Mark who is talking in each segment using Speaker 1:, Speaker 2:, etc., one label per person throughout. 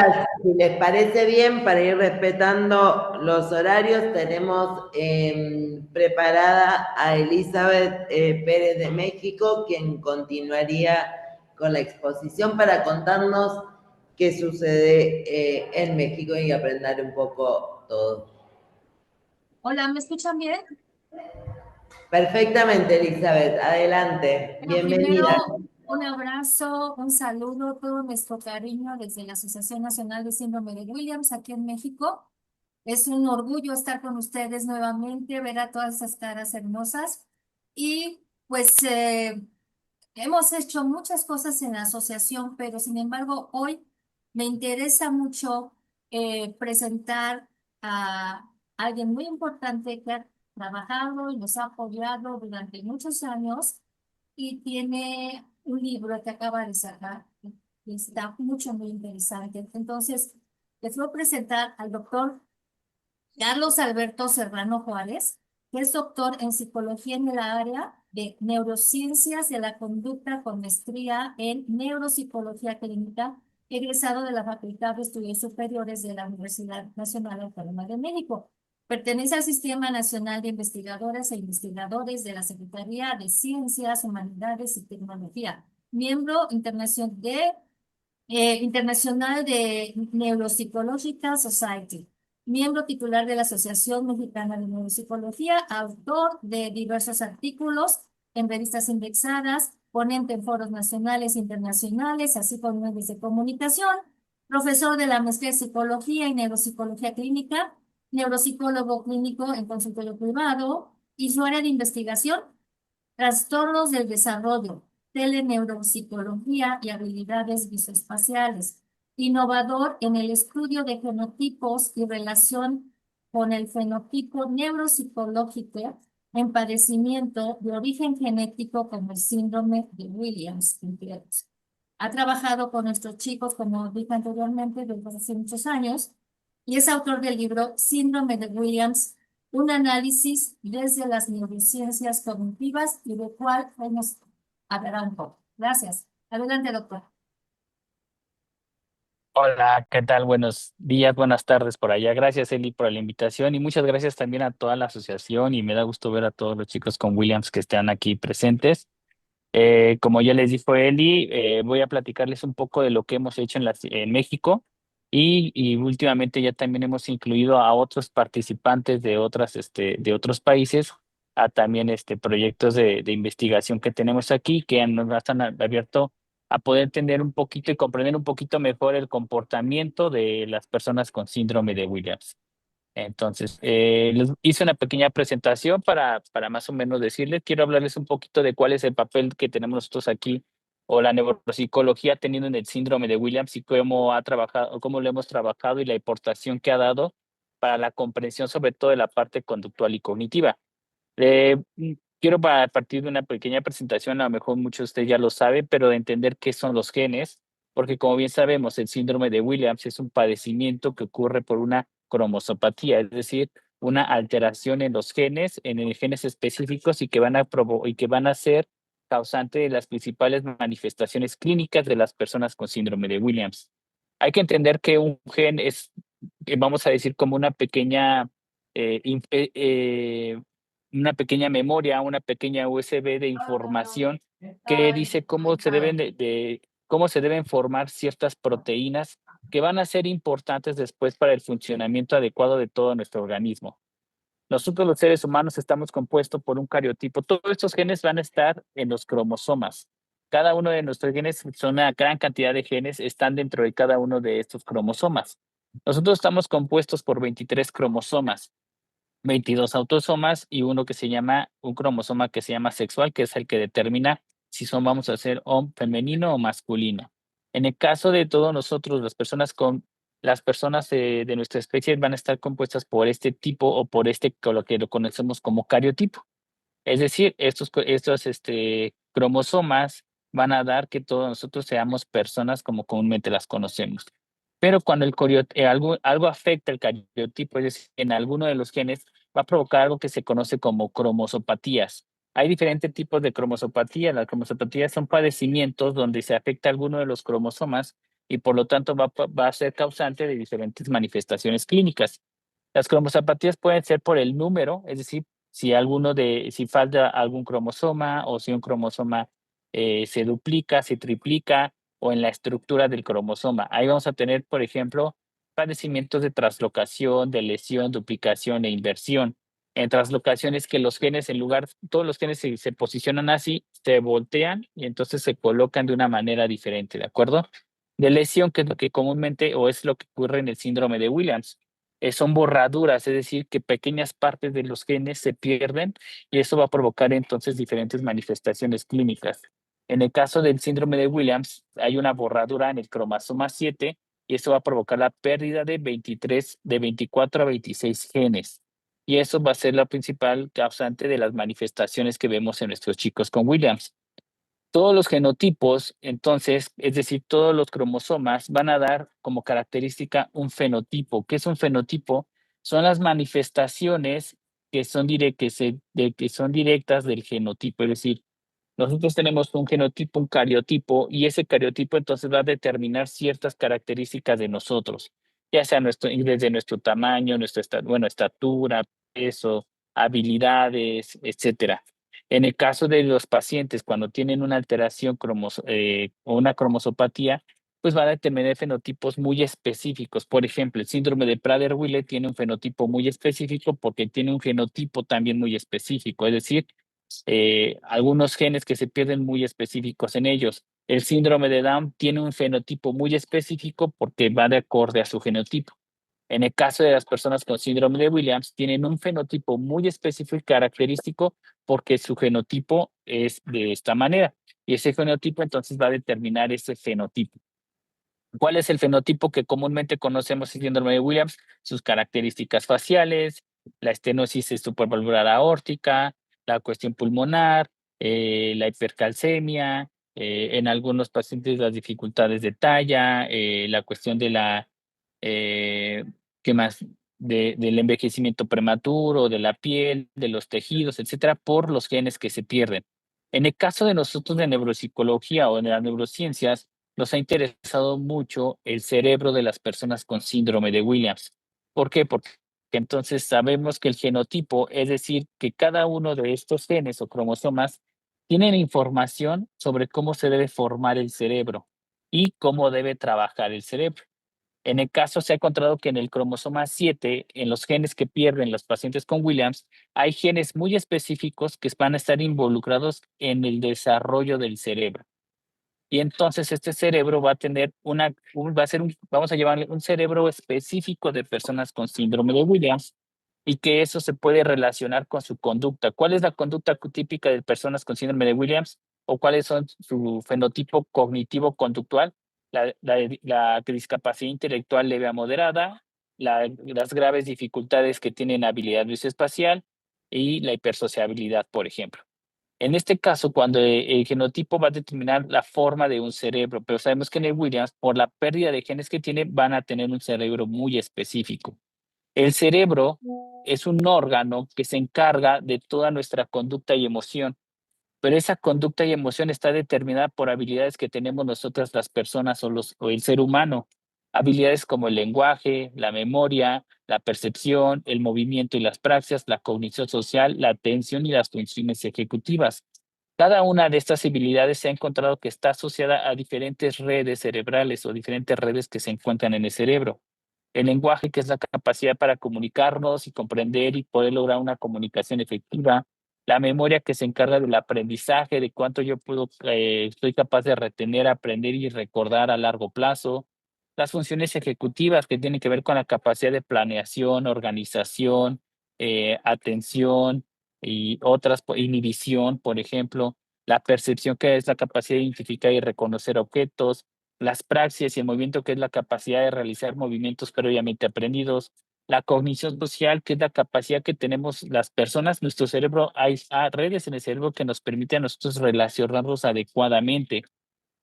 Speaker 1: Chicas, si les parece bien, para ir respetando los horarios, tenemos preparada a Elizabeth Pérez de México, quien continuaría con la exposición para contarnos qué sucede en México y aprender un poco todo.
Speaker 2: Hola, ¿me escuchan bien?
Speaker 1: Perfectamente, Elizabeth, adelante,
Speaker 2: Bueno,
Speaker 1: bienvenida.
Speaker 2: primero un abrazo, un saludo, todo nuestro cariño desde la Asociación Nacional de Síndrome de Williams aquí en México. Es un orgullo estar con ustedes nuevamente, ver a todas esas caras hermosas. Y pues hemos hecho muchas cosas en la asociación, pero sin embargo hoy me interesa mucho presentar a alguien muy importante que ha trabajado y nos ha apoyado durante muchos años y tiene un libro que acaba de sacar que está muy interesante. Entonces, les voy a presentar al doctor Carlos Alberto Serrano Juárez, que es doctor en psicología en el área de neurociencias de la conducta con maestría en neuropsicología clínica, egresado de la Facultad de Estudios Superiores de la Universidad Nacional Autónoma de México. Pertenece al Sistema Nacional de Investigadoras e Investigadores de la Secretaría de Ciencias, Humanidades y Tecnología, miembro internacional de Neuropsychological Society, miembro titular de la Asociación Mexicana de Neuropsicología, autor de diversos artículos en revistas indexadas, ponente en foros nacionales e internacionales, así como medios de comunicación, profesor de la maestría en Psicología y Neuropsicología Clínica, neuropsicólogo clínico en consultorio privado y su área de investigación trastornos del desarrollo, teleneuropsicología y habilidades visoespaciales. Innovador en el estudio de genotipos y relación con el fenotipo neuropsicológico en padecimiento de origen genético como el síndrome de Williams, entre otros. Ha trabajado con nuestros chicos, como dije anteriormente, desde hace muchos años, y es autor del libro Síndrome de Williams, un análisis desde las neurociencias cognitivas y de cuál nos hablará un poco. Gracias. Adelante, doctor.
Speaker 3: Hola, ¿qué tal? Buenos días, buenas tardes por allá. Gracias, Eli, por la invitación y muchas gracias también a toda la asociación y me da gusto ver a todos los chicos con Williams que están aquí presentes. Como ya les dijo Eli, voy a platicarles un poco de lo que hemos hecho en México y últimamente ya también hemos incluido a otros participantes de de otros países, a también proyectos de investigación que tenemos aquí que nos han abierto a poder entender un poquito y comprender un poquito mejor el comportamiento de las personas con síndrome de Williams. Entonces, les hice una pequeña presentación para más o menos decirles, quiero hablarles un poquito de cuál es el papel que tenemos nosotros aquí o la neuropsicología teniendo en el síndrome de Williams y cómo ha trabajado, cómo lo hemos trabajado y la aportación que ha dado para la comprensión sobre todo de la parte conductual y cognitiva. Quiero partir de una pequeña presentación, a lo mejor muchos de ustedes ya lo saben, pero de entender qué son los genes, porque como bien sabemos, el síndrome de Williams es un padecimiento que ocurre por una cromosopatía, es decir, una alteración en los genes, en los genes específicos y que y que van a ser causante de las principales manifestaciones clínicas de las personas con síndrome de Williams. Hay que entender que un gen es, vamos a decir, como eh, in- eh, eh, una pequeña memoria, una pequeña USB de información que dice cómo se deben cómo se deben formar ciertas proteínas que van a ser importantes después para el funcionamiento adecuado de todo nuestro organismo. Nosotros los seres humanos estamos compuestos por un cariotipo. Todos estos genes van a estar en los cromosomas. Cada uno de nuestros genes, son una gran cantidad de genes, están dentro de cada uno de estos cromosomas. Nosotros estamos compuestos por 23 cromosomas, 22 autosomas y uno que se llama, un cromosoma que se llama sexual, que es el que determina si vamos a ser femenino o masculino. En el caso de todos nosotros, las personas de nuestra especie van a estar compuestas por este tipo o por lo que lo conocemos como cariotipo. Es decir, estos cromosomas van a dar que todos nosotros seamos personas como comúnmente las conocemos. Pero cuando algo afecta el cariotipo, es decir, en alguno de los genes, va a provocar algo que se conoce como cromosopatías. Hay diferentes tipos de cromosopatía. Las cromosopatías son padecimientos donde se afecta alguno de los cromosomas y por lo tanto va a ser causante de diferentes manifestaciones clínicas. Las cromosopatías pueden ser por el número, es decir, si falta algún cromosoma o si un cromosoma se duplica, se triplica o en la estructura del cromosoma. Ahí vamos a tener, por ejemplo, padecimientos de translocación, de lesión, duplicación e inversión. En translocaciones que los genes, todos los genes se posicionan así, se voltean y entonces se colocan de una manera diferente, ¿de acuerdo? De lesión, que es lo que comúnmente o es lo que ocurre en el síndrome de Williams. Son borraduras, es decir, que pequeñas partes de los genes se pierden y eso va a provocar entonces diferentes manifestaciones clínicas. En el caso del síndrome de Williams, hay una borradura en el cromosoma 7 y eso va a provocar la pérdida de 24 a 26 genes. Y eso va a ser la principal causante de las manifestaciones que vemos en nuestros chicos con Williams. Todos los genotipos, entonces, es decir, todos los cromosomas van a dar como característica un fenotipo. ¿Qué es un fenotipo? Son las manifestaciones que son directas del genotipo. Es decir, nosotros tenemos un genotipo, un cariotipo, y ese cariotipo entonces va a determinar ciertas características de nosotros, ya sea desde nuestro tamaño, estatura, peso, habilidades, etcétera. En el caso de los pacientes, cuando tienen una alteración o una cromosopatía, pues van a tener fenotipos muy específicos. Por ejemplo, el síndrome de Prader-Willi tiene un fenotipo muy específico porque tiene un genotipo también muy específico, es decir, algunos genes que se pierden muy específicos en ellos. El síndrome de Down tiene un fenotipo muy específico porque va de acorde a su genotipo. En el caso de las personas con síndrome de Williams, tienen un fenotipo muy específico y característico porque su genotipo es de esta manera. Y ese fenotipo entonces va a determinar ese fenotipo. ¿Cuál es el fenotipo que comúnmente conocemos en síndrome de Williams? Sus características faciales, la estenosis supravalvular aórtica, la cuestión pulmonar, la hipercalcemia, en algunos pacientes las dificultades de talla, la cuestión de eh, ¿qué más? Del envejecimiento prematuro, de la piel, de los tejidos, etcétera, por los genes que se pierden. En el caso de nosotros de neuropsicología o de las neurociencias, nos ha interesado mucho el cerebro de las personas con síndrome de Williams. ¿Por qué? Porque entonces sabemos que el genotipo, es decir, que cada uno de estos genes o cromosomas tienen información sobre cómo se debe formar el cerebro y cómo debe trabajar el cerebro. En el caso se ha encontrado que en el cromosoma 7, en los genes que pierden los pacientes con Williams, hay genes muy específicos que van a estar involucrados en el desarrollo del cerebro. Y entonces este cerebro va a tener vamos a llamarle un cerebro específico de personas con síndrome de Williams y que eso se puede relacionar con su conducta. ¿Cuál es la conducta típica de personas con síndrome de Williams o cuáles son su fenotipo cognitivo-conductual? La discapacidad intelectual leve a moderada, las graves dificultades que tienen habilidad visoespacial y la hipersociabilidad, por ejemplo. En este caso, cuando el genotipo va a determinar la forma de un cerebro, pero sabemos que en el Williams, por la pérdida de genes que tiene, van a tener un cerebro muy específico. El cerebro es un órgano que se encarga de toda nuestra conducta y emoción, pero esa conducta y emoción está determinada por habilidades que tenemos nosotras las personas o el ser humano. Habilidades como el lenguaje, la memoria, la percepción, el movimiento y las praxias, la cognición social, la atención y las funciones ejecutivas. Cada una de estas habilidades se ha encontrado que está asociada a diferentes redes cerebrales o diferentes redes que se encuentran en el cerebro. El lenguaje, que es la capacidad para comunicarnos y comprender y poder lograr una comunicación efectiva. La memoria, que se encarga del aprendizaje, de cuánto soy capaz de retener, aprender y recordar a largo plazo. Las funciones ejecutivas, que tienen que ver con la capacidad de planeación, organización, atención y otras, inhibición, por ejemplo. La percepción, que es la capacidad de identificar y reconocer objetos. Las praxias y el movimiento, que es la capacidad de realizar movimientos previamente aprendidos. La cognición social, que es la capacidad que tenemos las personas, nuestro cerebro, hay redes en el cerebro que nos permiten a nosotros relacionarnos adecuadamente.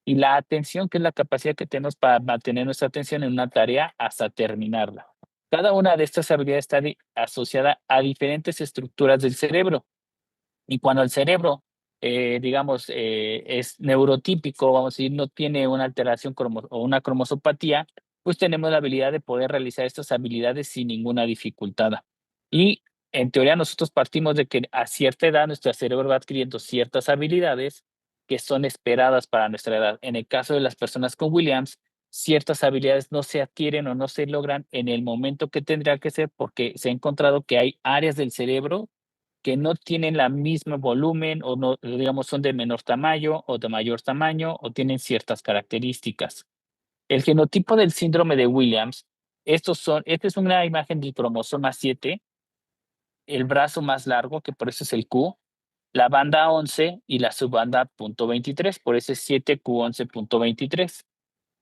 Speaker 3: Y la atención, que es la capacidad que tenemos para mantener nuestra atención en una tarea hasta terminarla. Cada una de estas habilidades está asociada a diferentes estructuras del cerebro. Y cuando el cerebro digamos, es neurotípico, vamos a decir, no tiene una alteración o una cromosopatía, pues tenemos la habilidad de poder realizar estas habilidades sin ninguna dificultad. Y en teoría nosotros partimos de que a cierta edad nuestro cerebro va adquiriendo ciertas habilidades que son esperadas para nuestra edad. En el caso de las personas con Williams, ciertas habilidades no se adquieren o no se logran en el momento que tendría que ser porque se ha encontrado que hay áreas del cerebro que no tienen la misma volumen o no, digamos, son de menor tamaño o de mayor tamaño o tienen ciertas características. El genotipo del síndrome de Williams, esta es una imagen del cromosoma 7, el brazo más largo, que por eso es el Q, la banda 11 y la subbanda .23, por eso es 7Q11.23.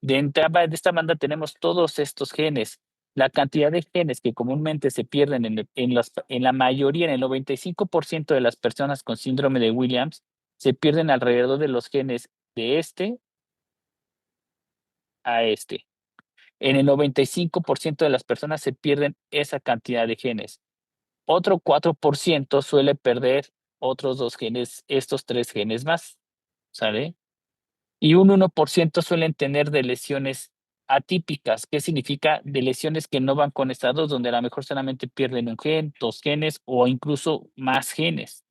Speaker 3: De esta banda tenemos todos estos genes. La cantidad de genes que comúnmente se pierden en la mayoría, en el 95% de las personas con síndrome de Williams, se pierden alrededor de los genes de este a este. En el 95% de las personas se pierden esa cantidad de genes. Otro 4% suele perder otros 2 genes, estos 3 genes más, ¿sale? Y un 1% suelen tener de lesiones atípicas. ¿Qué significa? De lesiones que no van con estados donde a lo mejor solamente pierden un gen, 2 genes o incluso más genes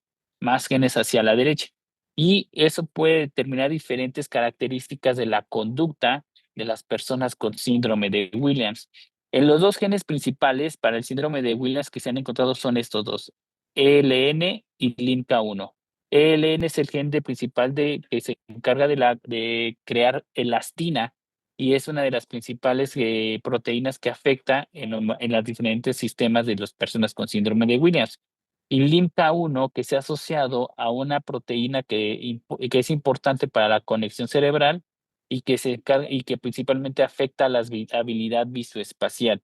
Speaker 3: hacia la derecha. Y eso puede determinar diferentes características de la conducta de las personas con síndrome de Williams. En los 2 genes principales para el síndrome de Williams que se han encontrado son estos dos, ELN y LIMCA1. ELN es el gen principal que se encarga de crear elastina y es una de las principales proteínas que afecta en los diferentes sistemas de las personas con síndrome de Williams. Y LIMCA1, que se ha asociado a una proteína que es importante para la conexión cerebral y que principalmente afecta la habilidad visoespacial.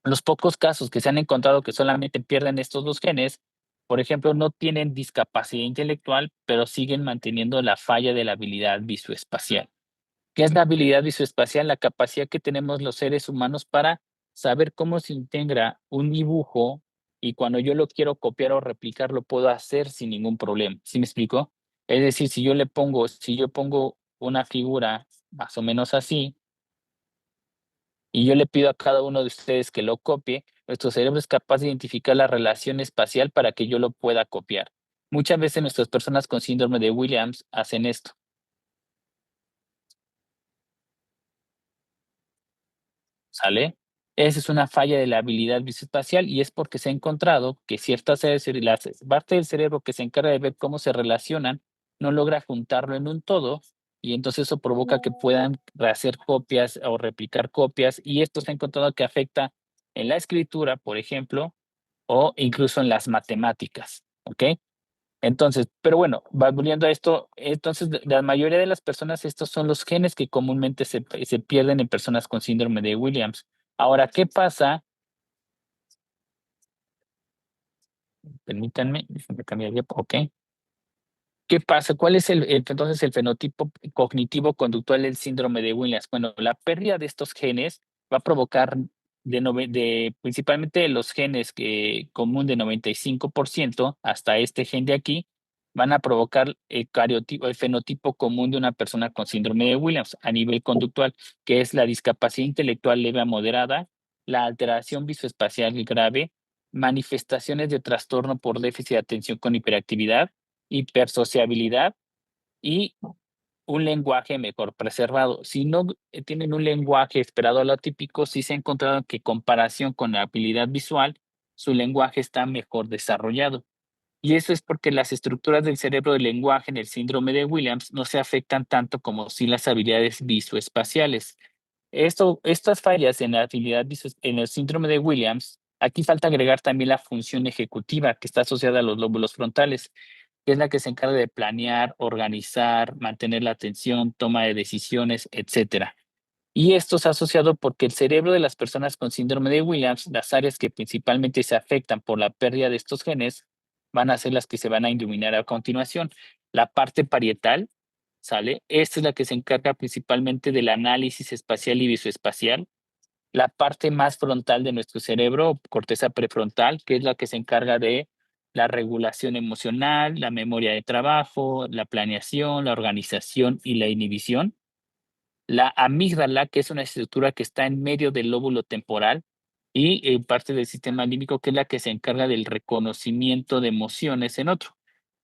Speaker 3: Los pocos casos que se han encontrado que solamente pierden estos 2 genes, por ejemplo, no tienen discapacidad intelectual, pero siguen manteniendo la falla de la habilidad visoespacial. ¿Qué es la habilidad visoespacial? La capacidad que tenemos los seres humanos para saber cómo se integra un dibujo y cuando yo lo quiero copiar o replicar, lo puedo hacer sin ningún problema. ¿Sí me explico? Es decir, si yo pongo una figura más o menos así, y yo le pido a cada uno de ustedes que lo copie, nuestro cerebro es capaz de identificar la relación espacial para que yo lo pueda copiar. Muchas veces nuestras personas con síndrome de Williams hacen esto, ¿sale? Esa es una falla de la habilidad visoespacial y es porque se ha encontrado que ciertas la parte del cerebro que se encarga de ver cómo se relacionan no logra juntarlo en un todo y entonces eso provoca que puedan hacer copias o replicar copias y esto se ha encontrado que afecta en la escritura, por ejemplo, o incluso en las matemáticas, ¿ok? Entonces, pero bueno, volviendo a esto, entonces la mayoría de las personas, estos son los genes que comúnmente se pierden en personas con síndrome de Williams. Ahora, ¿qué pasa? Permítanme, déjenme cambiar de, ok. ¿Qué pasa? ¿Cuál es entonces el fenotipo cognitivo-conductual del síndrome de Williams? Bueno, la pérdida de estos genes va a provocar principalmente los genes común de 95% hasta este gen de aquí, van a provocar el fenotipo común de una persona con síndrome de Williams a nivel conductual, que es la discapacidad intelectual leve a moderada, la alteración visoespacial grave, manifestaciones de trastorno por déficit de atención con hiperactividad, hipersociabilidad y un lenguaje mejor preservado. Si no tienen un lenguaje esperado a lo típico, sí se ha encontrado que en comparación con la habilidad visual, su lenguaje está mejor desarrollado. Y eso es porque las estructuras del cerebro del lenguaje en el síndrome de Williams no se afectan tanto como si las habilidades visoespaciales. Estas fallas en la habilidad en el síndrome de Williams, aquí falta agregar también la función ejecutiva que está asociada a los lóbulos frontales, que es la que se encarga de planear, organizar, mantener la atención, toma de decisiones, etcétera. Y esto se ha asociado porque el cerebro de las personas con síndrome de Williams, las áreas que principalmente se afectan por la pérdida de estos genes, van a ser las que se van a iluminar a continuación. La parte parietal, ¿sale? Esta es la que se encarga principalmente del análisis espacial y visoespacial. La parte más frontal de nuestro cerebro, corteza prefrontal, que es la que se encarga de la regulación emocional, la memoria de trabajo, la planeación, la organización y la inhibición. La amígdala, que es una estructura que está en medio del lóbulo temporal y parte del sistema límbico, que es la que se encarga del reconocimiento de emociones en otro.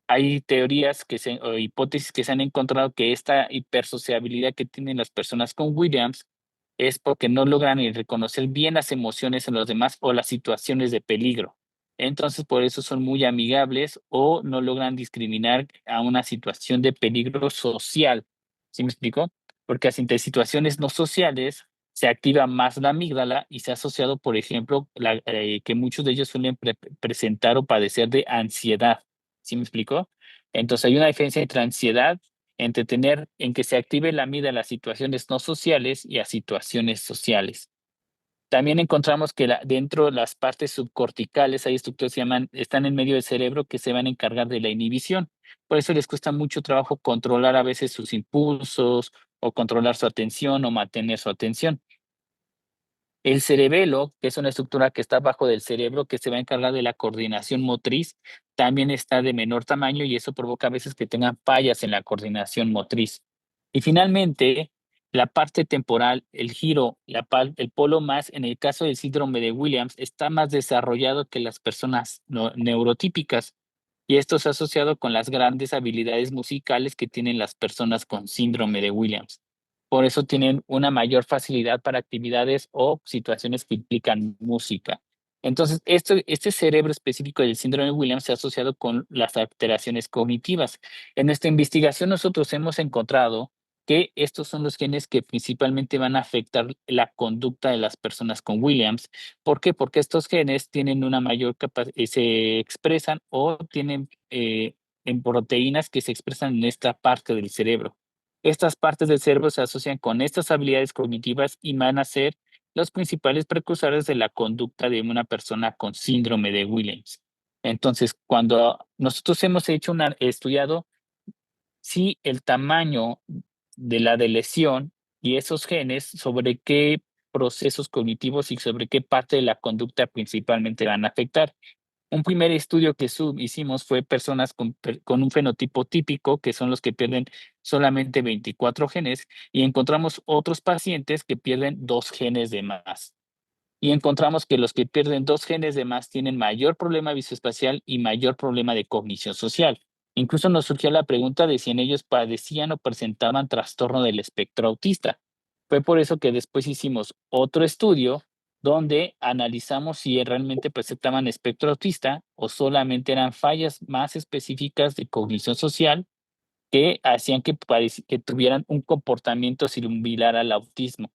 Speaker 3: Hay teorías o hipótesis que se han encontrado que esta hipersociabilidad que tienen las personas con Williams es porque no logran ni reconocer bien las emociones en los demás o las situaciones de peligro. Entonces, por eso son muy amigables o no logran discriminar a una situación de peligro social. ¿Sí me explico? Porque ante situaciones no sociales se activa más la amígdala y se ha asociado, por ejemplo, que muchos de ellos suelen presentar o padecer de ansiedad. ¿Sí me explico? Entonces hay una diferencia entre ansiedad, entre tener en que se active la amígdala a situaciones no sociales y a situaciones sociales. También encontramos que dentro de las partes subcorticales hay estructuras que están en medio del cerebro que se van a encargar de la inhibición. Por eso les cuesta mucho trabajo controlar a veces sus impulsos o controlar su atención o mantener su atención. El cerebelo, que es una estructura que está abajo del cerebro, que se va a encargar de la coordinación motriz, también está de menor tamaño y eso provoca a veces que tengan fallas en la coordinación motriz. Y finalmente, la parte temporal, el giro, el polo más, en el caso del síndrome de Williams, está más desarrollado que las personas neurotípicas. Y esto se ha asociado con las grandes habilidades musicales que tienen las personas con síndrome de Williams. Por eso tienen una mayor facilidad para actividades o situaciones que implican música. Entonces, este cerebro específico del síndrome de Williams se ha asociado con las alteraciones cognitivas. En esta investigación nosotros hemos encontrado que estos son los genes que principalmente van a afectar la conducta de las personas con Williams. ¿Por qué? Porque estos genes tienen una mayor capacidad, se expresan o tienen en proteínas que se expresan en esta parte del cerebro. Estas partes del cerebro se asocian con estas habilidades cognitivas y van a ser los principales precursores de la conducta de una persona con síndrome de Williams. Entonces, cuando nosotros hemos estudiado si el tamaño de la de lesión y esos genes sobre qué procesos cognitivos y sobre qué parte de la conducta principalmente van a afectar. Un primer estudio que hicimos fue personas con un fenotipo típico, que son los que pierden solamente 24 genes, y encontramos otros pacientes que pierden 2 genes de más. Y encontramos que los que pierden 2 genes de más tienen mayor problema visoespacial y mayor problema de cognición social. Incluso nos surgió la pregunta de si en ellos padecían o presentaban trastorno del espectro autista. Fue por eso que después hicimos otro estudio donde analizamos si realmente presentaban espectro autista o solamente eran fallas más específicas de cognición social que hacían que tuvieran un comportamiento similar al autismo.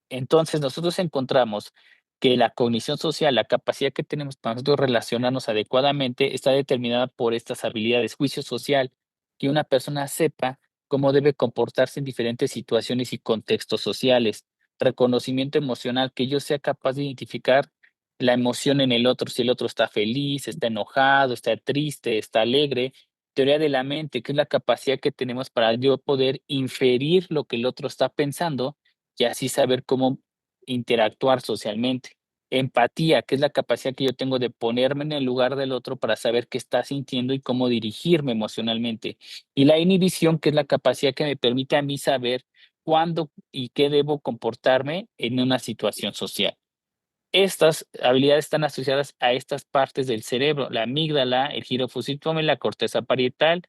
Speaker 3: Entonces, nosotros encontramos que la cognición social, la capacidad que tenemos para nosotros relacionarnos adecuadamente, está determinada por estas habilidades, juicio social, que una persona sepa cómo debe comportarse en diferentes situaciones y contextos sociales, reconocimiento emocional, que yo sea capaz de identificar la emoción en el otro, si el otro está feliz, está enojado, está triste, está alegre. Teoría de la mente, que es la capacidad que tenemos para yo poder inferir lo que el otro está pensando y así saber cómo interactuar socialmente. Empatía, que es la capacidad que yo tengo de ponerme en el lugar del otro para saber qué está sintiendo y cómo dirigirme emocionalmente. Y la inhibición, que es la capacidad que me permite a mí saber cuándo y qué debo comportarme en una situación social. Estas habilidades están asociadas a estas partes del cerebro, la amígdala, el giro fusiforme, la corteza parietal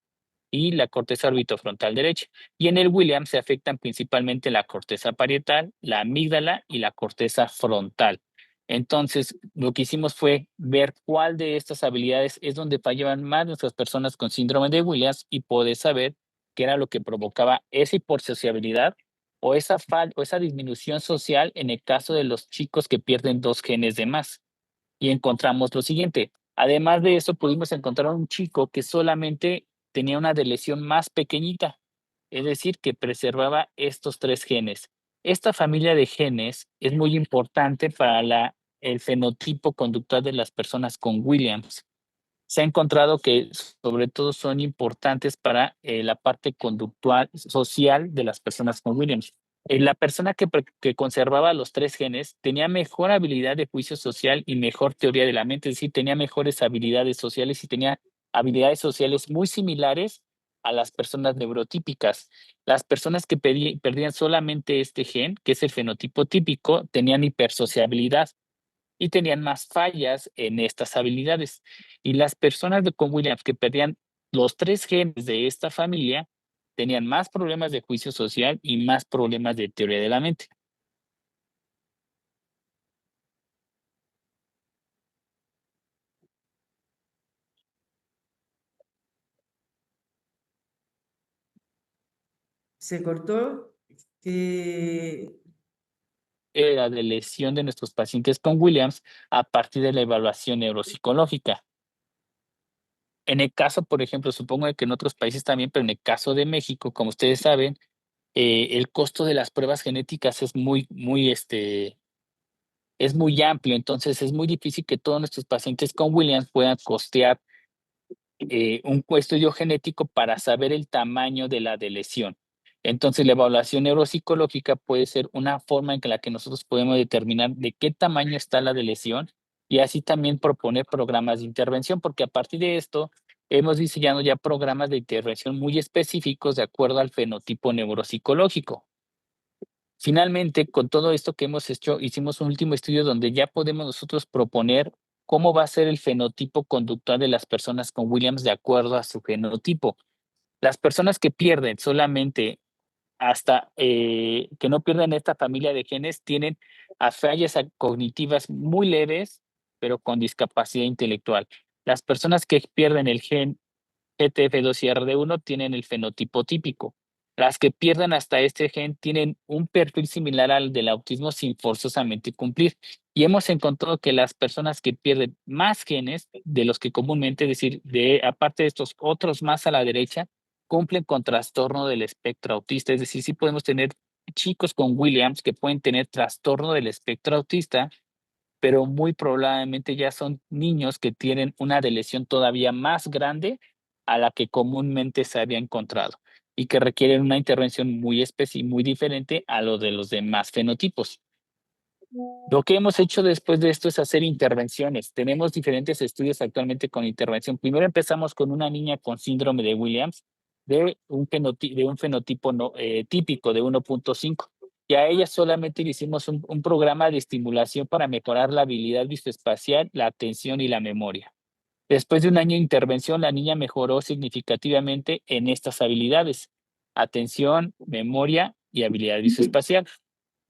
Speaker 3: y la corteza orbitofrontal derecha. Y en el Williams se afectan principalmente la corteza parietal, la amígdala y la corteza frontal. Entonces, lo que hicimos fue ver cuál de estas habilidades es donde fallaban más nuestras personas con síndrome de Williams y poder saber qué era lo que provocaba esa hipersociabilidad o esa disminución social en el caso de los chicos que pierden 2 genes de más. Y encontramos lo siguiente. Además de eso, pudimos encontrar un chico que solamente tenía una lesión más pequeñita, es decir, que preservaba estos 3 genes. Esta familia de genes es muy importante para el fenotipo conductual de las personas con Williams. Se ha encontrado que sobre todo son importantes para la parte conductual social de las personas con Williams. La persona que conservaba los tres genes tenía mejor habilidad de juicio social y mejor teoría de la mente, es decir, tenía mejores habilidades sociales y tenía habilidades sociales muy similares a las personas neurotípicas. Las personas que perdían solamente este gen, que es el fenotipo típico, tenían hipersociabilidad y tenían más fallas en estas habilidades. Y las personas con Williams que perdían los tres genes de esta familia tenían más problemas de juicio social y más problemas de teoría de la mente.
Speaker 1: Se cortó.
Speaker 3: Era de lesión de nuestros pacientes con Williams a partir de la evaluación neuropsicológica. En el caso, por ejemplo, supongo que en otros países también, pero en el caso de México, como ustedes saben, el costo de las pruebas genéticas es es muy amplio, entonces es muy difícil que todos nuestros pacientes con Williams puedan costear un estudio genético para saber el tamaño de la lesión. Entonces, la evaluación neuropsicológica puede ser una forma en la que nosotros podemos determinar de qué tamaño está la lesión y así también proponer programas de intervención, porque a partir de esto hemos diseñado ya programas de intervención muy específicos de acuerdo al fenotipo neuropsicológico. Finalmente, con todo esto que hemos hecho, hicimos un último estudio donde ya podemos nosotros proponer cómo va a ser el fenotipo conductual de las personas con Williams de acuerdo a su genotipo. Las personas que pierden solamente hasta que no pierden esta familia de genes tienen fallas cognitivas muy leves, pero con discapacidad intelectual. Las personas que pierden el gen GTF2 y RD1 tienen el fenotipo típico. Las que pierden hasta este gen tienen un perfil similar al del autismo sin forzosamente cumplir. Y hemos encontrado que las personas que pierden más genes de los que comúnmente, es decir, aparte de estos otros más a la derecha, cumplen con trastorno del espectro autista. Es decir, sí podemos tener chicos con Williams que pueden tener trastorno del espectro autista, pero muy probablemente ya son niños que tienen una lesión todavía más grande a la que comúnmente se había encontrado y que requieren una intervención muy muy diferente a lo de los demás fenotipos. Lo que hemos hecho después de esto es hacer intervenciones. Tenemos diferentes estudios actualmente con intervención. Primero empezamos con una niña con síndrome de Williams de un fenotipo típico de 1.5 y a ella solamente le hicimos un programa de estimulación para mejorar la habilidad visoespacial, la atención y la memoria. Después de un año de intervención, la niña mejoró significativamente en estas habilidades: atención, memoria y habilidad visoespacial,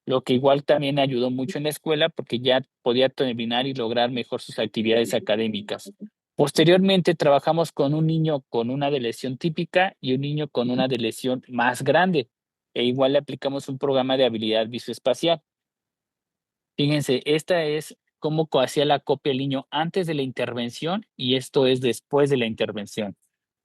Speaker 3: lo que igual también ayudó mucho en la escuela porque ya podía terminar y lograr mejor sus actividades académicas. Posteriormente trabajamos con un niño con una lesión típica y un niño con una lesión más grande, e igual le aplicamos un programa de habilidad visoespacial. Fíjense, esta es cómo hacía la copia el niño antes de la intervención y esto es después de la intervención.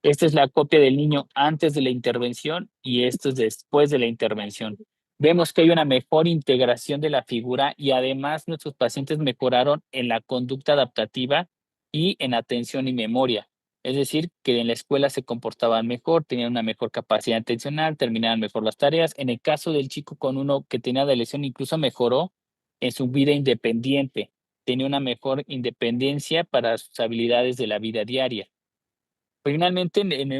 Speaker 3: Esta es la copia del niño antes de la intervención y esto es después de la intervención. Vemos que hay una mejor integración de la figura y además nuestros pacientes mejoraron en la conducta adaptativa y en atención y memoria. Es decir, que en la escuela se comportaban mejor, tenían una mejor capacidad atencional, terminaban mejor las tareas. En el caso del chico con uno que tenía de lesión, incluso mejoró en su vida independiente, tenía una mejor independencia para sus habilidades de la vida diaria. Finalmente, en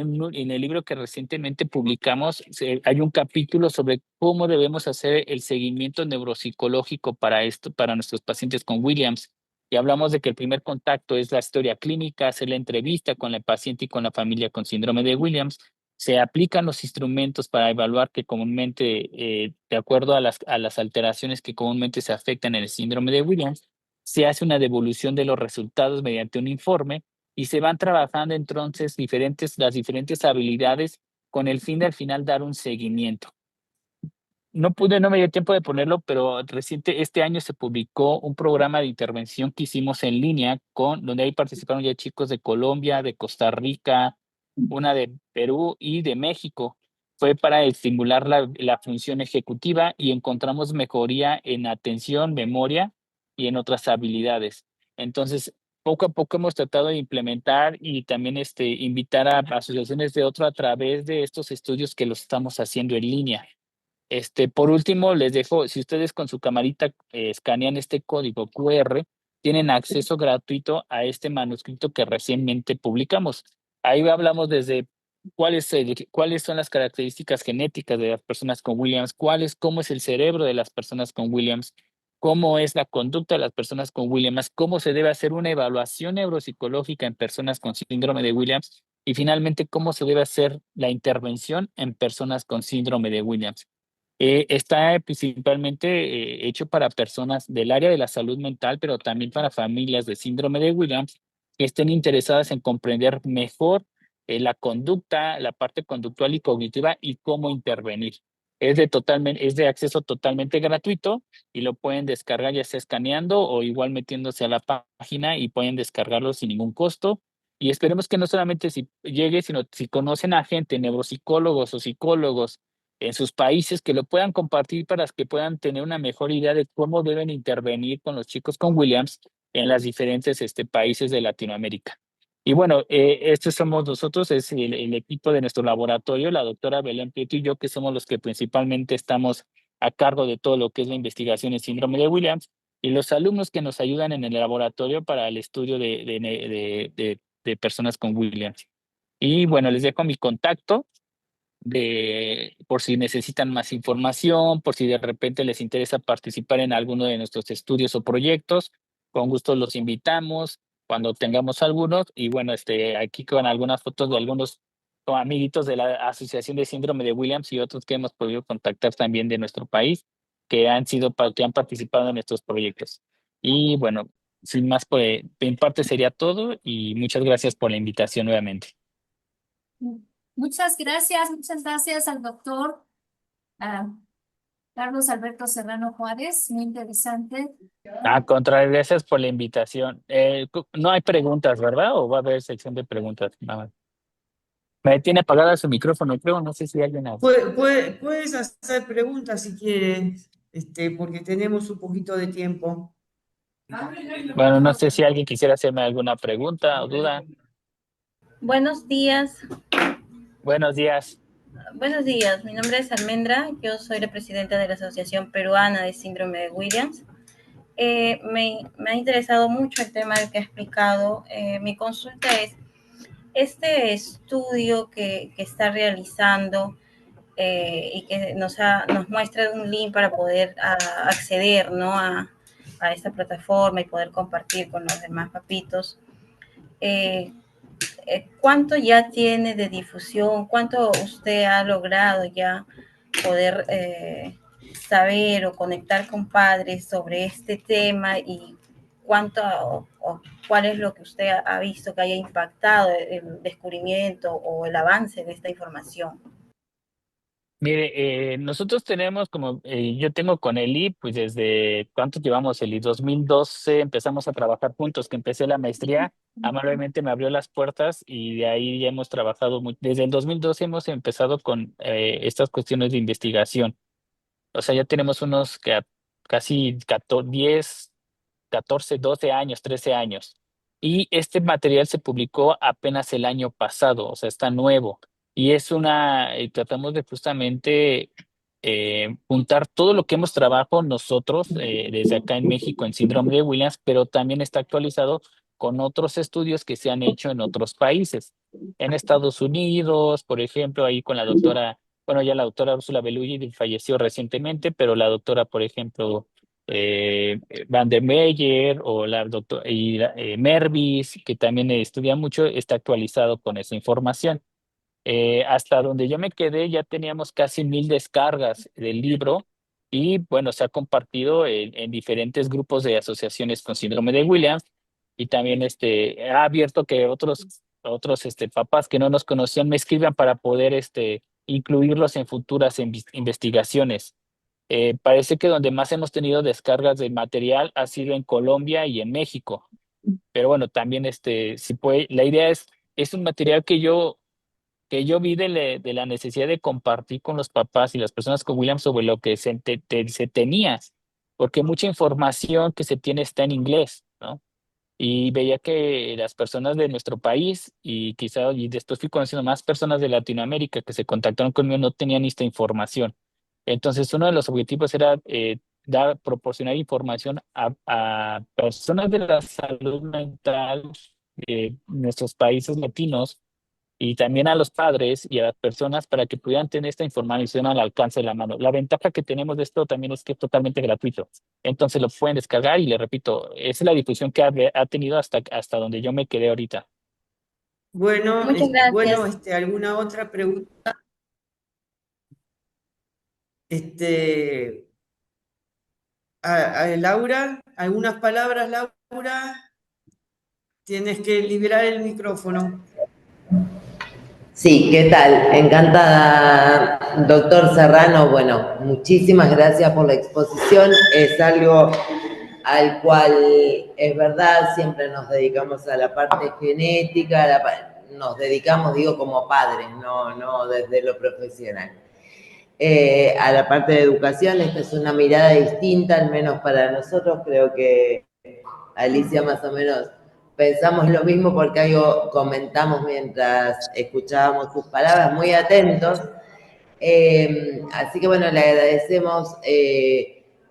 Speaker 3: el libro que recientemente publicamos, hay un capítulo sobre cómo debemos hacer el seguimiento neuropsicológico para esto, para nuestros pacientes con Williams. Y hablamos de que el primer contacto es la historia clínica, hacer la entrevista con el paciente y con la familia con síndrome de Williams. Se aplican los instrumentos para evaluar que comúnmente, de acuerdo a las alteraciones que comúnmente se afectan en el síndrome de Williams, se hace una devolución de los resultados mediante un informe y se van trabajando entonces las diferentes habilidades con el fin de al final dar un seguimiento. No me dio tiempo de ponerlo, pero este año se publicó un programa de intervención que hicimos en línea donde ahí participaron ya chicos de Colombia, de Costa Rica, una de Perú y de México. Fue para estimular la función ejecutiva y encontramos mejoría en atención, memoria y en otras habilidades. Entonces, poco a poco hemos tratado de implementar y también invitar a asociaciones de otro a través de estos estudios que los estamos haciendo en línea. Por último, les dejo, si ustedes con su camarita escanean este código QR, tienen acceso gratuito a este manuscrito que recientemente publicamos. Ahí hablamos desde cuáles son las características genéticas de las personas con Williams, cómo es el cerebro de las personas con Williams, cómo es la conducta de las personas con Williams, cómo se debe hacer una evaluación neuropsicológica en personas con síndrome de Williams y finalmente cómo se debe hacer la intervención en personas con síndrome de Williams. Está principalmente hecho para personas del área de la salud mental, pero también para familias de síndrome de Williams que estén interesadas en comprender mejor la conducta, la parte conductual y cognitiva y cómo intervenir. Es de acceso totalmente gratuito y lo pueden descargar ya sea escaneando o igual metiéndose a la página y pueden descargarlo sin ningún costo. Y esperemos que no solamente si llegue, sino si conocen a gente, neuropsicólogos o psicólogos en sus países, que lo puedan compartir para que puedan tener una mejor idea de cómo deben intervenir con los chicos con Williams en las diferentes países de Latinoamérica. Y bueno, estos somos nosotros, es el equipo de nuestro laboratorio, la doctora Belén Prieto y yo, que somos los que principalmente estamos a cargo de todo lo que es la investigación en síndrome de Williams, y los alumnos que nos ayudan en el laboratorio para el estudio de personas con Williams. Y bueno, les dejo mi contacto por si necesitan más información, por si de repente les interesa participar en alguno de nuestros estudios o proyectos, con gusto los invitamos cuando tengamos algunos. Y bueno, aquí con algunas fotos de algunos amiguitos de la Asociación de Síndrome de Williams y otros que hemos podido contactar también de nuestro país, que han participado en estos proyectos. Y bueno, sin más, pues, en parte sería todo y muchas gracias por la invitación nuevamente.
Speaker 2: Muchas gracias al doctor Carlos Alberto Serrano Juárez, muy interesante.
Speaker 3: Contrario, gracias por la invitación. No hay preguntas, ¿verdad? ¿O va a haber sección de preguntas? Nada más. Me tiene apagada su micrófono, creo. No sé si alguien hace.
Speaker 4: Puedes hacer preguntas si quieres, porque tenemos un poquito de tiempo.
Speaker 3: Bueno, no sé si alguien quisiera hacerme alguna pregunta o duda.
Speaker 5: Buenos días.
Speaker 3: Buenos días.
Speaker 5: Buenos días, mi nombre es Almendra, yo soy la presidenta de la Asociación Peruana de Síndrome de Williams. Me ha interesado mucho el tema que ha explicado. Mi consulta es, este estudio que está realizando y que nos muestra un link para poder acceder, ¿no?, a esta plataforma y poder compartir con los demás papitos. ¿Cuánto ya tiene de difusión? ¿Cuánto usted ha logrado ya poder saber o conectar con padres sobre este tema? ¿Y cuál es lo que usted ha visto que haya impactado el descubrimiento o el avance de esta información?
Speaker 3: Mire, nosotros tenemos yo tengo con Eli, pues desde, ¿cuánto llevamos, Eli? 2012 empezamos a trabajar juntos, que empecé la maestría, amablemente me abrió las puertas y de ahí ya hemos trabajado, desde el 2012 hemos empezado con estas cuestiones de investigación. O sea, ya tenemos unos casi 14, 12 años, 13 años. Y este material se publicó apenas el año pasado, o sea, está nuevo. Y tratamos de justamente juntar todo lo que hemos trabajado nosotros desde acá en México en síndrome de Williams, pero también está actualizado con otros estudios que se han hecho en otros países. En Estados Unidos, por ejemplo, ahí con la doctora, bueno, ya la doctora Úrsula Bellugi falleció recientemente, pero la doctora, por ejemplo, Van der Meyer o la doctora Mervis, que también estudia mucho, está actualizado con esa información. Hasta donde yo me quedé ya teníamos casi 1000 descargas del libro y bueno, se ha compartido en diferentes grupos de asociaciones con síndrome de Williams y también ha abierto que otros papás que no nos conocían me escriban para poder incluirlos en futuras investigaciones. Parece que donde más hemos tenido descargas de material ha sido en Colombia y en México. Pero bueno, también si puede, la idea es un material que yo vi de la necesidad de compartir con los papás y las personas con Williams sobre lo que se tenía, porque mucha información que se tiene está en inglés, ¿no? Y veía que las personas de nuestro país y después fui conociendo más personas de Latinoamérica que se contactaron conmigo no tenían esta información. Entonces, uno de los objetivos era proporcionar información a personas de la salud mental de nuestros países latinos y también a los padres y a las personas para que pudieran tener esta información al alcance de la mano. La ventaja que tenemos de esto también es que es totalmente gratuito. Entonces lo pueden descargar y le repito, esa es la difusión que ha tenido hasta donde yo me quedé ahorita.
Speaker 4: Bueno,
Speaker 5: Muchas
Speaker 4: bueno,
Speaker 5: gracias.
Speaker 4: ¿alguna otra pregunta? Este, a Laura, ¿algunas palabras, Laura? Tienes que liberar el micrófono.
Speaker 1: Sí, ¿qué tal? Encantada, doctor Serrano. Bueno, muchísimas gracias por la exposición. Es algo al cual es verdad, siempre nos dedicamos a la parte genética, nos dedicamos, digo, como padres, no desde lo profesional. A la parte de educación, esta es una mirada distinta, al menos para nosotros, creo que Alicia más o menos pensamos lo mismo porque algo comentamos mientras escuchábamos sus palabras, muy atentos. Así que bueno, le agradecemos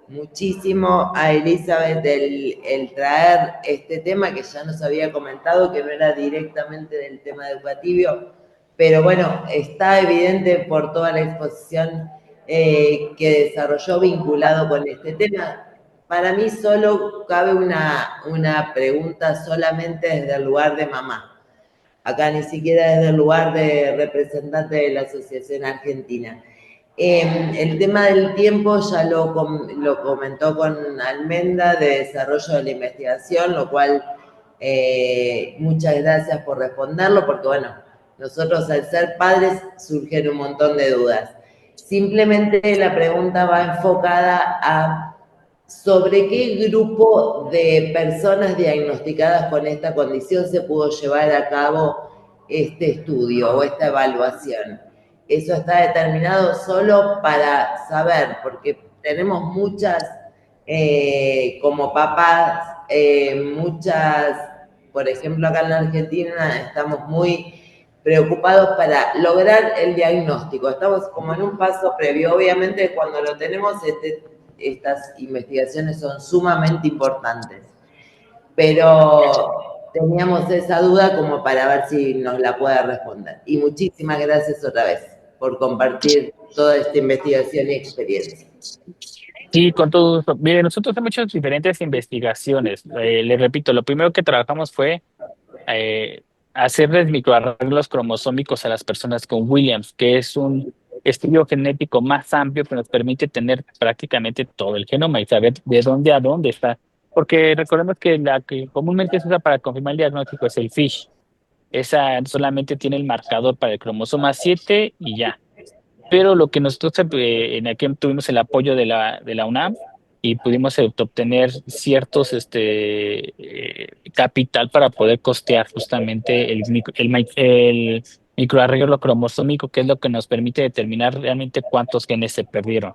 Speaker 1: muchísimo a Elizabeth el traer este tema que ya nos había comentado, que no era directamente del tema educativo, pero bueno, está evidente por toda la exposición que desarrolló vinculado con este tema. Para mí solo cabe una pregunta solamente desde el lugar de mamá. Acá ni siquiera desde el lugar de representante de la Asociación Argentina. El tema del tiempo ya lo comentó con Almendra de desarrollo de la investigación, lo cual muchas gracias por responderlo, porque bueno, nosotros al ser padres surgen un montón de dudas. Simplemente la pregunta va enfocada a sobre qué grupo de personas diagnosticadas con esta condición se pudo llevar a cabo este estudio o esta evaluación. Eso está determinado solo para saber, porque tenemos muchas, como papás, muchas, por ejemplo, acá en la Argentina estamos muy preocupados para lograr el diagnóstico. Estamos como en un paso previo. Obviamente, cuando lo tenemos, estas investigaciones son sumamente importantes. Pero teníamos esa duda como para ver si nos la puede responder. Y muchísimas gracias otra vez por compartir toda esta investigación y experiencia.
Speaker 3: Sí, con todo gusto. Mire, nosotros hemos hecho diferentes investigaciones. Le repito, lo primero que trabajamos fue eh, hacerles microarreglos cromosómicos a las personas con Williams, que es un estudio genético más amplio que nos permite tener prácticamente todo el genoma y saber de dónde a dónde está. Porque recordemos que la que comúnmente se usa para confirmar el diagnóstico es el FISH. Esa solamente tiene el marcador para el cromosoma 7 y ya. Pero lo que nosotros en aquel tuvimos el apoyo de la UNAM y pudimos obtener ciertos capital para poder costear justamente el microarreglo cromosómico, que es lo que nos permite determinar realmente cuántos genes se perdieron.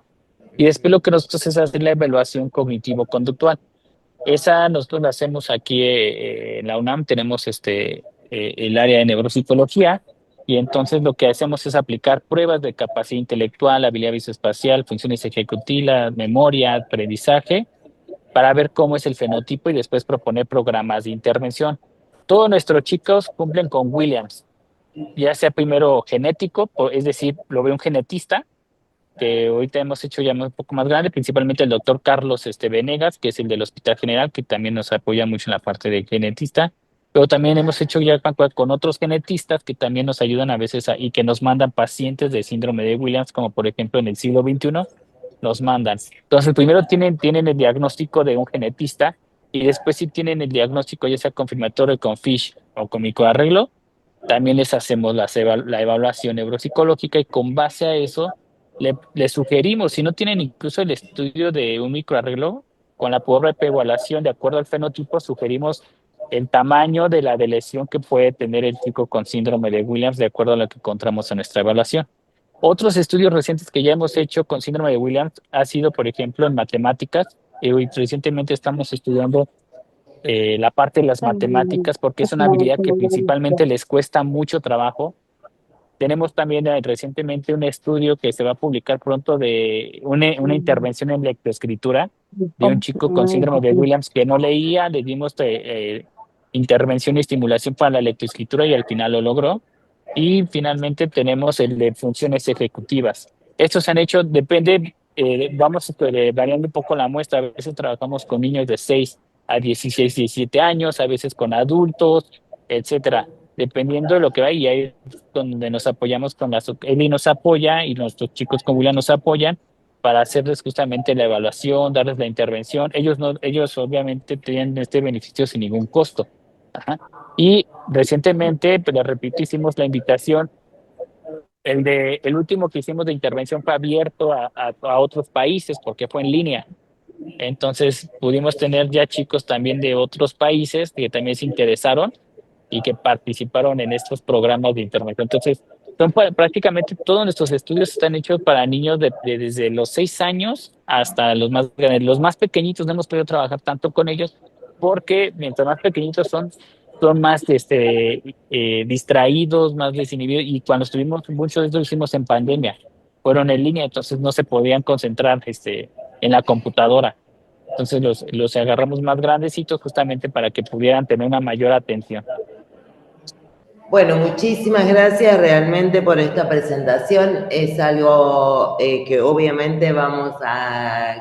Speaker 3: Y después lo que nosotros es hacer la evaluación cognitivo-conductual. Esa nosotros la hacemos aquí en la UNAM, tenemos el área de neuropsicología y entonces lo que hacemos es aplicar pruebas de capacidad intelectual, habilidad visoespacial, funciones ejecutivas, memoria, aprendizaje, para ver cómo es el fenotipo y después proponer programas de intervención. Todos nuestros chicos cumplen con Williams, ya sea primero genético, es decir, lo ve un genetista, que ahorita hemos hecho ya un poco más grande, principalmente el doctor Carlos Venegas, que es el del Hospital General, que también nos apoya mucho en la parte de genetista, pero también hemos hecho ya con otros genetistas que también nos ayudan a veces y que nos mandan pacientes de síndrome de Williams, como por ejemplo en el siglo XXI, nos mandan. Entonces, primero tienen el diagnóstico de un genetista y después si tienen el diagnóstico ya sea confirmatorio con FISH o con microarreglo, también les hacemos la evaluación neuropsicológica y con base a eso le sugerimos, si no tienen incluso el estudio de un microarreglo, con la propia evaluación de acuerdo al fenotipo, sugerimos el tamaño de la lesión que puede tener el chico con síndrome de Williams de acuerdo a lo que encontramos en nuestra evaluación. Otros estudios recientes que ya hemos hecho con síndrome de Williams ha sido, por ejemplo, en matemáticas. Y recientemente estamos estudiando la parte de las matemáticas porque es una habilidad que principalmente les cuesta mucho trabajo Tenemos también recientemente un estudio que se va a publicar pronto de una intervención en lectoescritura de un chico con síndrome de Williams que no leía, le dimos intervención y estimulación para la lectoescritura y al final lo logró. Y finalmente tenemos el de funciones ejecutivas. Estos se han hecho, depende, vamos variando un poco la muestra. A veces trabajamos con niños de 6 a 16, 17 años, a veces con adultos, etcétera. Dependiendo de lo que va, y ahí es donde nos apoyamos con Eli nos apoya y nuestros chicos con William nos apoyan para hacerles justamente la evaluación, darles la intervención. Ellos obviamente tienen este beneficio sin ningún costo. Ajá. Y recientemente, pues les repito, hicimos la invitación. El último que hicimos de intervención fue abierto a otros países porque fue en línea. Entonces pudimos tener ya chicos también de otros países que también se interesaron y que participaron en estos programas de intervención. Entonces, prácticamente todos nuestros estudios están hechos para niños desde los 6 años hasta los más grandes. Los más pequeñitos no hemos podido trabajar tanto con ellos porque mientras más pequeñitos son más distraídos, más desinhibidos. Y cuando estuvimos, muchos de estos lo hicimos en pandemia, fueron en línea, entonces no se podían concentrar en la computadora. Entonces los agarramos más grandecitos justamente para que pudieran tener una mayor atención.
Speaker 1: Bueno, muchísimas gracias realmente por esta presentación. Es algo que obviamente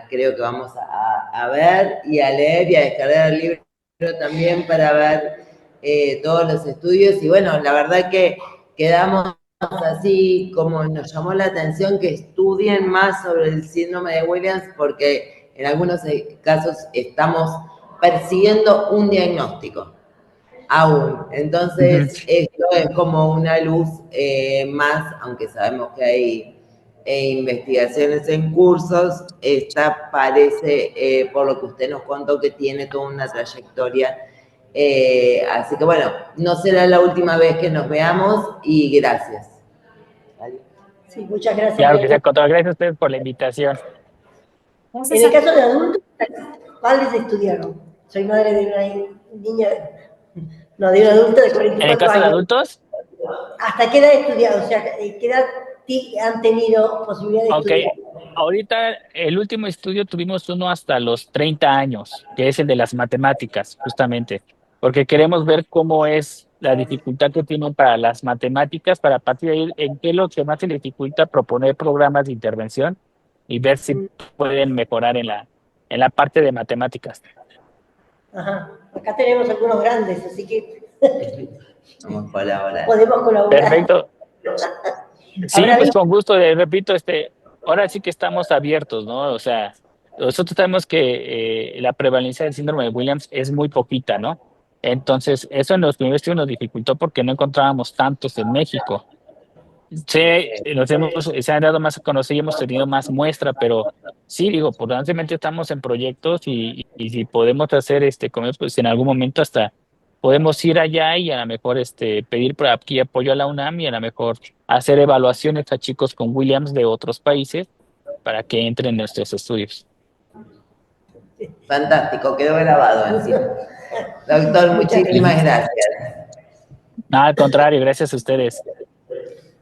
Speaker 1: creo que vamos a ver y a leer y a descargar el libro también para ver todos los estudios. Y bueno, la verdad que quedamos así como nos llamó la atención que estudien más sobre el síndrome de Williams porque en algunos casos estamos persiguiendo un diagnóstico. Aún. Entonces, esto es como una luz más, aunque sabemos que hay investigaciones en cursos, esta parece, por lo que usted nos contó, que tiene toda una trayectoria. Así que bueno, no será la última vez que nos veamos y gracias.
Speaker 6: Sí, muchas gracias.
Speaker 3: Claro que sí, gracias a ustedes por la invitación.
Speaker 6: En el caso de adultos, ¿cuáles estudiaron? Soy madre de una niña, no, de un adulto de 44 años.
Speaker 3: ¿En el caso de adultos?
Speaker 6: ¿Hasta qué edad estudiado? O sea, ¿qué edad han tenido posibilidad de estudiar?
Speaker 3: Ahorita el último estudio tuvimos uno hasta los 30 años, que es el de las matemáticas, justamente, porque queremos ver cómo es la dificultad que tienen para las matemáticas, para partir de ahí en qué es lo que más se les dificulta proponer programas de intervención y ver si pueden mejorar en la parte de matemáticas.
Speaker 6: Ajá, acá tenemos algunos grandes, así que
Speaker 1: Vamos a colaborar.
Speaker 6: podemos colaborar.
Speaker 3: Perfecto. Sí,
Speaker 6: Ahora
Speaker 3: pues
Speaker 6: bien,
Speaker 3: con gusto, repito, ahora sí que estamos abiertos, ¿no? O sea, nosotros sabemos que la prevalencia del síndrome de Williams es muy poquita, ¿no? Entonces, eso en los primeros estudios nos dificultó porque no encontrábamos tantos en México. Sí, se han dado más a conocer y hemos tenido más muestra, pero sí, digo, constantemente estamos en proyectos y si podemos hacer como pues en algún momento hasta podemos ir allá y a lo mejor pedir por aquí apoyo a la UNAM y a lo mejor hacer evaluaciones a chicos con Williams de otros países para que entren en nuestros estudios.
Speaker 1: Fantástico, quedó grabado encima. Doctor, muchísimas gracias.
Speaker 3: Nada, al contrario, gracias a ustedes.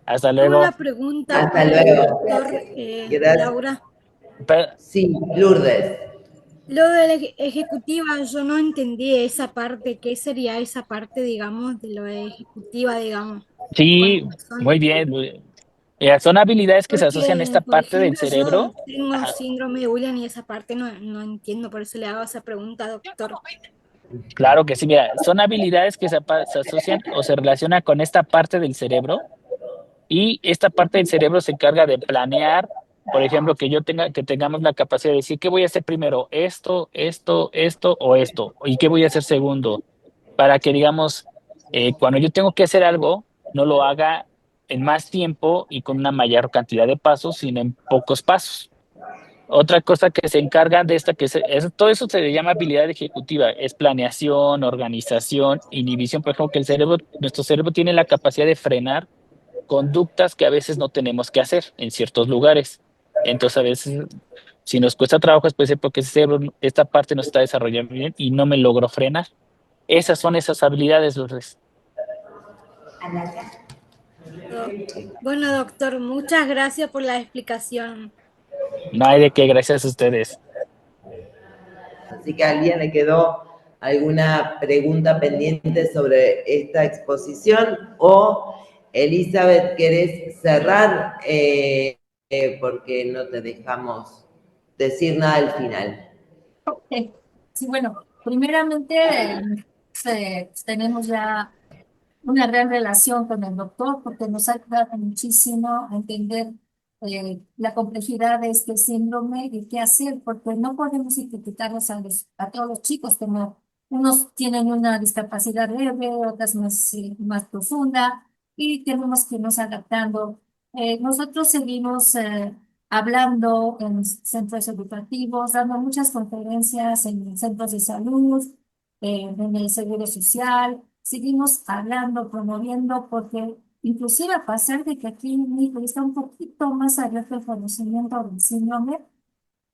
Speaker 3: Hasta
Speaker 7: Tengo
Speaker 3: luego.
Speaker 7: una pregunta
Speaker 1: Hasta
Speaker 7: para el
Speaker 1: luego.
Speaker 7: doctor
Speaker 1: Gracias.
Speaker 7: Laura.
Speaker 1: Sí, Lourdes.
Speaker 7: Lo de la ejecutiva, yo no entendí esa parte. ¿Qué sería esa parte, digamos, de lo ejecutiva, digamos?
Speaker 3: Sí, muy bien. Son habilidades que se asocian a esta
Speaker 7: Por
Speaker 3: parte del
Speaker 7: ejemplo,
Speaker 3: cerebro.
Speaker 7: yo tengo síndrome de Williams y esa parte no entiendo, por eso le hago esa pregunta, doctor.
Speaker 3: Claro que sí, mira, son habilidades que se asocian o se relacionan con esta parte del cerebro y esta parte del cerebro se encarga de planear, por ejemplo, que tengamos la capacidad de decir, ¿qué voy a hacer primero? Esto o esto, y qué voy a hacer segundo, para que digamos, cuando yo tengo que hacer algo, no lo haga en más tiempo y con una mayor cantidad de pasos, sino en pocos pasos. Otra cosa que se encarga de todo eso se le llama habilidad ejecutiva, es planeación, organización, inhibición. Por ejemplo, que nuestro cerebro tiene la capacidad de frenar conductas que a veces no tenemos que hacer en ciertos lugares. Entonces, a veces, si nos cuesta trabajo, es porque ese cerebro, esta parte no está desarrollando bien y no me logro frenar. Esas son esas habilidades, Lourdes.
Speaker 7: Bueno, doctor, muchas gracias por la explicación.
Speaker 3: No hay de qué, gracias a ustedes.
Speaker 1: Así que a alguien le quedó alguna pregunta pendiente sobre esta exposición o Elizabeth, ¿querés cerrar? Porque no te dejamos decir nada al final.
Speaker 2: Sí, bueno, primeramente tenemos ya una gran relación con el doctor porque nos ha ayudado muchísimo a entender la complejidad de este síndrome y qué hacer, porque no podemos etiquetarlos a todos los chicos como unos tienen una discapacidad leve, otras más profunda y tenemos que irnos adaptando. Nosotros seguimos hablando en centros educativos, dando muchas conferencias en centros de salud, en el Seguro Social. Seguimos hablando, promoviendo, porque inclusive a pesar de que aquí en México está un poquito más abierto el conocimiento del síndrome,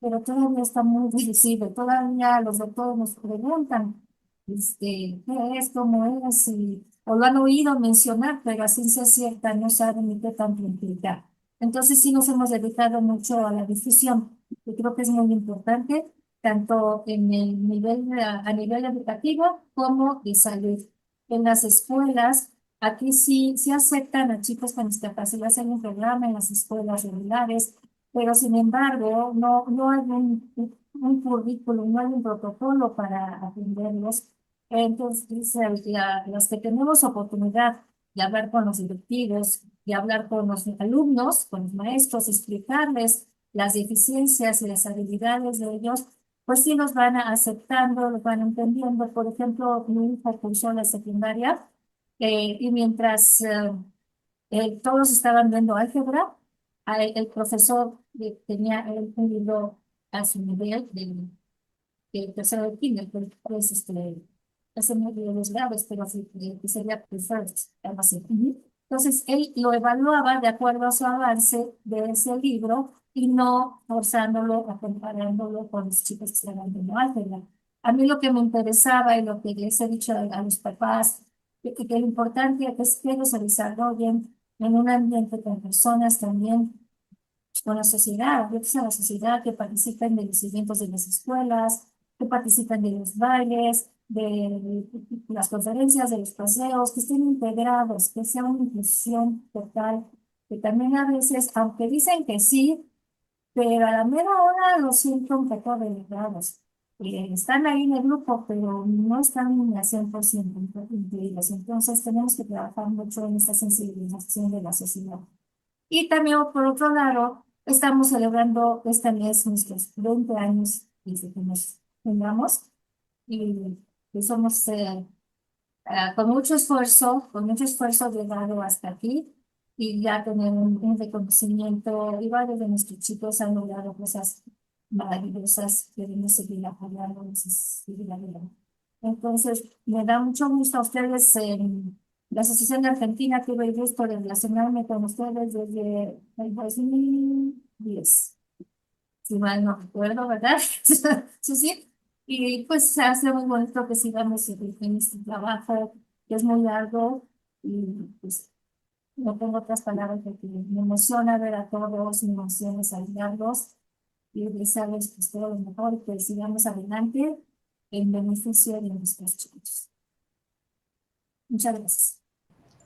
Speaker 2: pero todavía está muy difícil. Todavía los doctores nos preguntan, ¿qué es, cómo es? O lo han oído mencionar, pero a ciencia cierta no saben ni qué tanto implica. Entonces sí nos hemos dedicado mucho a la difusión, que creo que es muy importante, tanto en el nivel, a nivel educativo como de salud. En las escuelas, aquí sí aceptan a chicos con discapacidad, hay un programa en las escuelas regulares, pero sin embargo no hay un currículum, no hay un protocolo para atenderlos. Entonces, los que tenemos oportunidad de hablar con los directivos, de hablar con los alumnos, con los maestros, explicarles las deficiencias y las habilidades de ellos, pues sí los van aceptando, los van entendiendo. Por ejemplo, mi hija cursó la secundaria y mientras todos estaban viendo álgebra, el profesor tenía un libro a su nivel de tercero de kinder, pues ese no de los graves, pero sí, que sería preferred, algo así. Ujú. Entonces, él lo evaluaba de acuerdo a su avance de ese libro y no forzándolo o comparándolo con los chicos que estaban viendo álgebra. A mí lo que me interesaba y lo que les he dicho a los papás, que lo importante es que ellos se desarrollen en un ambiente con personas también, con la sociedad, abiertos a la sociedad, que participen de los eventos de las escuelas, que participen de los bailes, de las conferencias, de los paseos, que estén integrados, que sea una inclusión total, que también a veces, aunque dicen que sí, pero a la mera hora lo siento un poco delegados. Están ahí en el grupo, pero no están al 100% incluidos. Entonces tenemos que trabajar mucho en esta sensibilización de la sociedad. Y también, por otro lado, estamos celebrando este mes nuestros 20 años desde que nos fundamos y somos con mucho esfuerzo llegado hasta aquí y ya tener un reconocimiento y varios de nuestros chicos han logrado cosas maravillosas. Queremos seguir apoyándonos y seguir adelante. Entonces, me da mucho gusto a ustedes en la Asociación de Argentina. Tuve el gusto de relacionarme con ustedes desde el 2010, si mal no recuerdo, ¿verdad? Sí, sí. Y pues se hace muy bonito que sigamos en este trabajo, que es muy largo y pues no tengo otras palabras de que me emociona ver a todos, me emociona saludarlos y desearles pues todo lo mejor y que sigamos adelante en beneficio de nuestros chicos. Muchas gracias.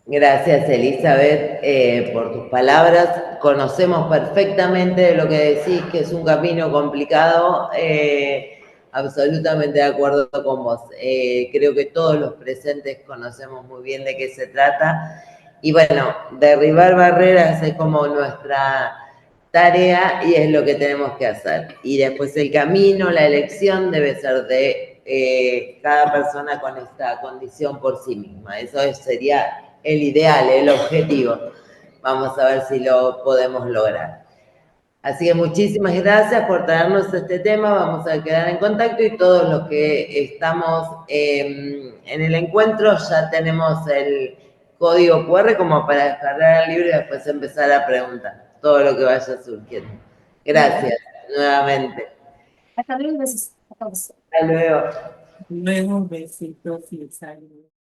Speaker 1: Gracias, Elizabeth, por tus palabras. Conocemos perfectamente lo que decís, que es un camino complicado. Absolutamente de acuerdo con vos. Creo que todos los presentes conocemos muy bien de qué se trata. Y bueno, derribar barreras es como nuestra tarea y es lo que tenemos que hacer. Y después el camino, la elección debe ser de cada persona con esta condición por sí misma. Eso sería el ideal, el objetivo. Vamos a ver si lo podemos lograr. Así que muchísimas gracias por traernos este tema. Vamos a quedar en contacto y todos los que estamos en el encuentro ya tenemos el código QR como para descargar el libro y después empezar a preguntar todo lo que vaya surgiendo. Gracias nuevamente.
Speaker 2: Hasta luego, besos a todos.
Speaker 1: Hasta luego.
Speaker 4: Luego, besitos y saludos.